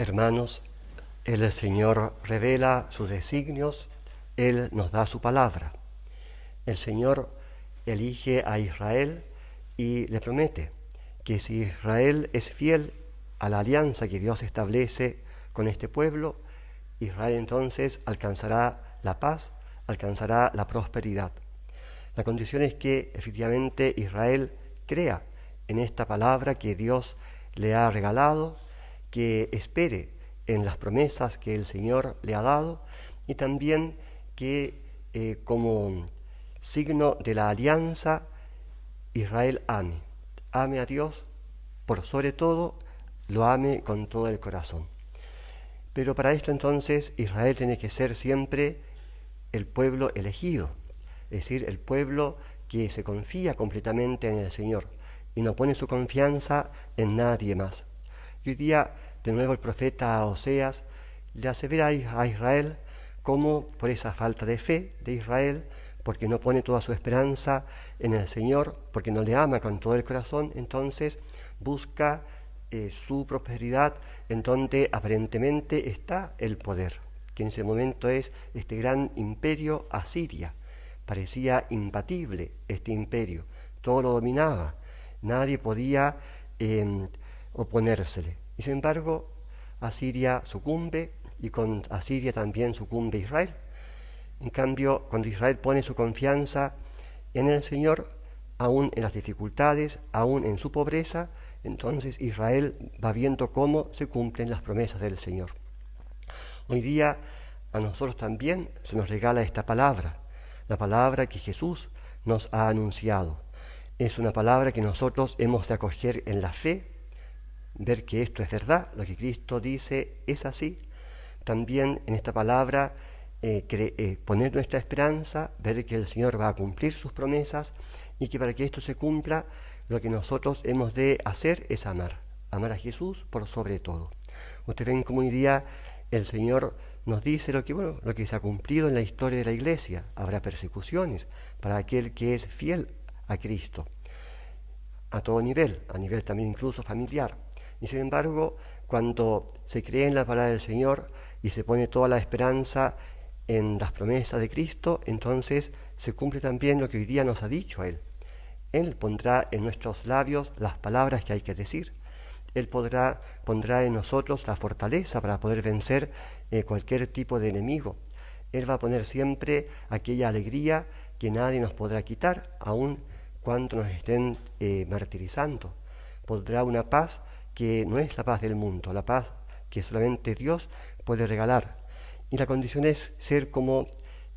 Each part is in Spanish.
Hermanos, el Señor revela sus designios, Él nos da su palabra. El Señor elige a Israel y le promete que si Israel es fiel a la alianza que Dios establece con este pueblo, Israel entonces alcanzará la paz, alcanzará la prosperidad. La condición es que efectivamente Israel crea en esta palabra que Dios le ha regalado, que espere en las promesas que el Señor le ha dado y también que como signo de la alianza Israel ame a Dios, por sobre todo lo ame con todo el corazón. Pero para esto entonces Israel tiene que ser siempre el pueblo elegido, es decir, el pueblo que se confía completamente en el Señor y no pone su confianza en nadie más. Y hoy día, de nuevo, el profeta Oseas le asevera a Israel cómo por esa falta de fe de Israel, porque no pone toda su esperanza en el Señor, porque no le ama con todo el corazón, entonces busca su prosperidad en donde aparentemente está el poder, que en ese momento es este gran imperio Asiria. Parecía imbatible este imperio, todo lo dominaba, nadie podía oponérsele. Y sin embargo, Asiria sucumbe y con Asiria también sucumbe Israel. En cambio, cuando Israel pone su confianza en el Señor, aún en las dificultades, aún en su pobreza, entonces Israel va viendo cómo se cumplen las promesas del Señor. Hoy día a nosotros también se nos regala esta palabra, la palabra que Jesús nos ha anunciado. Es una palabra que nosotros hemos de acoger en la fe, ver que esto es verdad, lo que Cristo dice es así. También en esta palabra poner nuestra esperanza, ver que el Señor va a cumplir sus promesas y que para que esto se cumpla, lo que nosotros hemos de hacer es amar a Jesús por sobre todo. Ustedes ven cómo hoy día el Señor nos dice lo que se ha cumplido en la historia de la Iglesia. Habrá persecuciones para aquel que es fiel a Cristo, a todo nivel, a nivel también incluso familiar. Y sin embargo, cuando se cree en la palabra del Señor y se pone toda la esperanza en las promesas de Cristo, entonces se cumple también lo que hoy día nos ha dicho Él. Él pondrá en nuestros labios las palabras que hay que decir. Él pondrá en nosotros la fortaleza para poder vencer cualquier tipo de enemigo. Él va a poner siempre aquella alegría que nadie nos podrá quitar, aun cuando nos estén martirizando. Pondrá una paz que no es la paz del mundo, la paz que solamente Dios puede regalar. Y la condición es ser como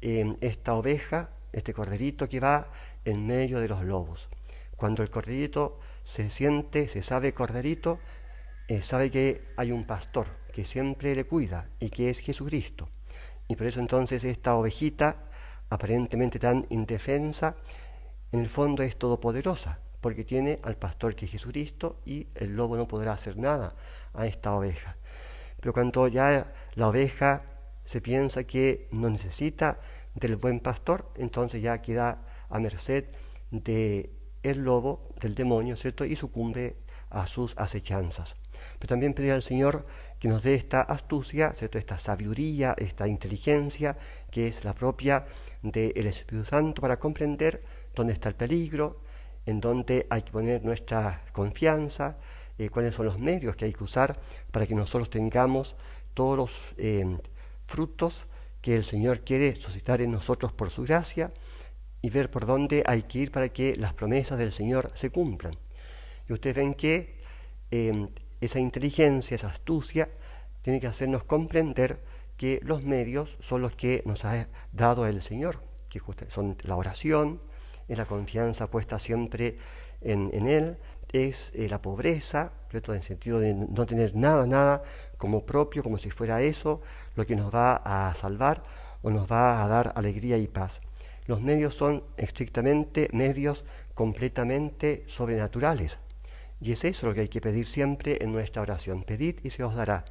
esta oveja, este corderito que va en medio de los lobos. Cuando el corderito se sabe corderito, sabe que hay un pastor que siempre le cuida y que es Jesucristo. Y por eso entonces esta ovejita, aparentemente tan indefensa, en el fondo es todopoderosa, porque tiene al pastor que es Jesucristo y el lobo no podrá hacer nada a esta oveja. Pero cuando ya la oveja se piensa que no necesita del buen pastor, entonces ya queda a merced del lobo, del demonio, ¿cierto? Y sucumbe a sus acechanzas. Pero también pedir al Señor que nos dé esta astucia, ¿cierto? Esta sabiduría, esta inteligencia que es la propia del Espíritu Santo para comprender dónde está el peligro, en dónde hay que poner nuestra confianza, cuáles son los medios que hay que usar para que nosotros tengamos todos los frutos que el Señor quiere suscitar en nosotros por su gracia y ver por dónde hay que ir para que las promesas del Señor se cumplan. Y ustedes ven que esa inteligencia, esa astucia, tiene que hacernos comprender que los medios son los que nos ha dado el Señor, que son la oración, es la confianza puesta siempre en Él, es la pobreza, ¿cierto? En el sentido de no tener nada como propio, como si fuera eso lo que nos va a salvar o nos va a dar alegría y paz. Los medios son estrictamente medios completamente sobrenaturales. Y es eso lo que hay que pedir siempre en nuestra oración. Pedid y se os dará.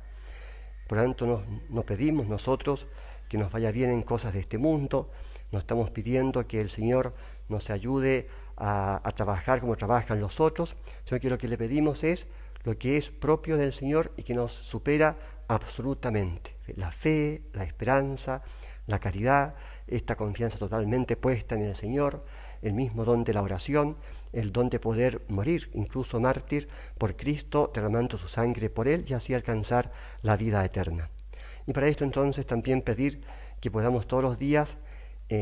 Por lo tanto, no pedimos nosotros que nos vaya bien en cosas de este mundo, no estamos pidiendo que el Señor nos ayude a trabajar como trabajan los otros, sino que lo que le pedimos es lo que es propio del Señor y que nos supera absolutamente. La fe, la esperanza, la caridad, esta confianza totalmente puesta en el Señor, el mismo don de la oración, el don de poder morir, incluso mártir, por Cristo, derramando su sangre por Él y así alcanzar la vida eterna. Y para esto entonces también pedir que podamos todos los días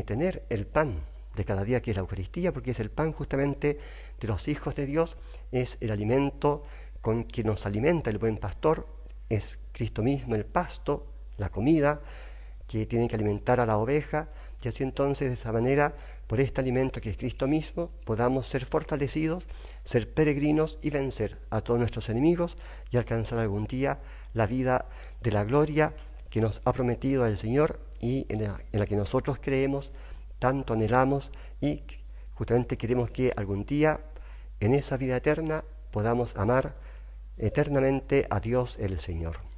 tener el pan de cada día, que es la Eucaristía, porque es el pan justamente de los hijos de Dios, es el alimento con que nos alimenta el buen pastor, es Cristo mismo el pasto, la comida que tiene que alimentar a la oveja, y así entonces de esa manera, por este alimento que es Cristo mismo, podamos ser fortalecidos, ser peregrinos y vencer a todos nuestros enemigos y alcanzar algún día la vida de la gloria que nos ha prometido el Señor y en la que nosotros creemos, tanto anhelamos y justamente queremos que algún día en esa vida eterna podamos amar eternamente a Dios el Señor.